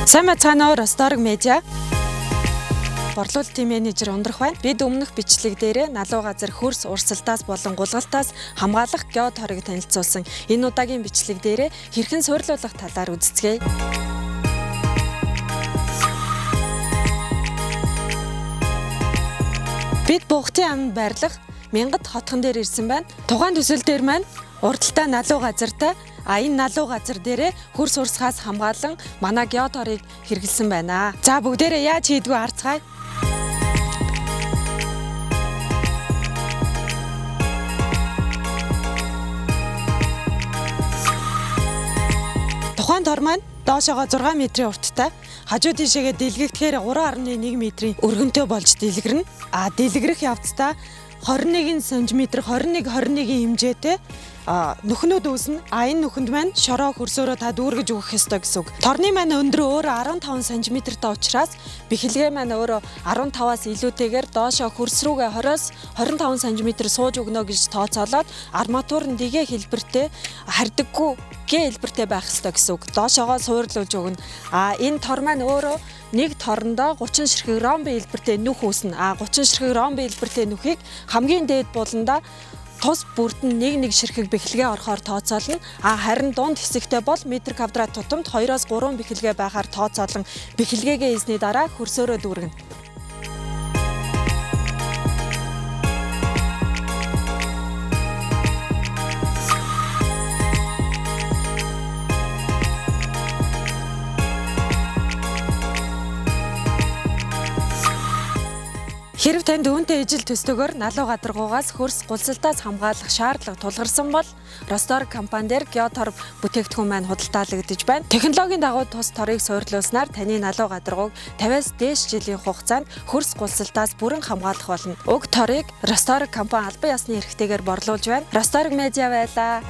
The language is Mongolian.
Сайн мэцгаанаа Росторг медиа борлуулалтын менежер ундрах байна. Бид өмнөх бичлэг дээрээ налуу газар хөрс урсалтаас болон гулгалтаас хамгаалах геоторыг танилцуулсан. Энэ удаагийн бичлэг дээрээ хэрхэн суйрлуулах талаар үздэцгээе. Бид Бугтын аманд байрлах Мянгат хотхон дээр ирсэн байна. Тухайн төсөл дээр маань урдталтай налуу газартай энэ налуу газар дээрээ хөрс урсгаас хамгаалan манай геоторыг хэрэгэлсэн байна. За бүгдээрээ яаж хийдгүү харцгаая. Тухайн тор маань доошоогоо 6 метрийн урттай, хажуу тишээгээ дэлгэгдэхээр 3.1 метрийн өргөнтэй болж дэлгэрнэ. Дэлгэрэх явцдаа 21 см 21 хэмжээтэй нүхнүүд үүснэ. Энэ нүхэнд маань шороо хөрсөөрөө та дүүргэж өгөх ёстой гэсэн үг. Торны маань өндөр өөрөө 15 см-тай учраас бэхэлгээ маань өөрөө 15-аас илүүтэйгээр доошоо хөрс рүүгээ 20-с 25 см сууж өгнө гэж тооцоолоод арматур нь дэгээ хэлбэртэй хардаггүй гээ хэлбэртэй байх ёстой гэсэн үг. Доошоогоо суурлуулж өгнө. Энэ тор маань өөрөө нэг торондоо 30 ширхэг ромбын хэлбэртэй нүх үүснэ. 30 ширхэг ромбын хэлбэртэй нүхийг хамгийн дээд буланда тус бүрт нь нэг ширхэг бэхэлгээ орохоор тооцоолно. Харин дунд хэсэгтээ бол метр квадрат тутамд 2-оос 3 бэхэлгээ байхаар тооцоолон бэхэлгээгээ хийсний дараа хөрсөөрөө дүүргэнэ. Хэрв танд үүнтэй ижил төстөгөөр налуу гадаргуугаас хөрс гулсалтаас хамгаалах шаардлага тулгарсан бол Росторг компани дээр геотор бүтээгдэхүүн маань худалдаалагдаж байна. Технологийн дагуу тус торыг суйрлуулснаар таны налуу гадаргууг 50-аас дээш жилийн хугацаанд хөрс гулсалтаас бүрэн хамгаалах болно. Уг торыг Росторг компани албан ёсны эрхтэйгээр борлуулж байна. Росторг медиа байлаа.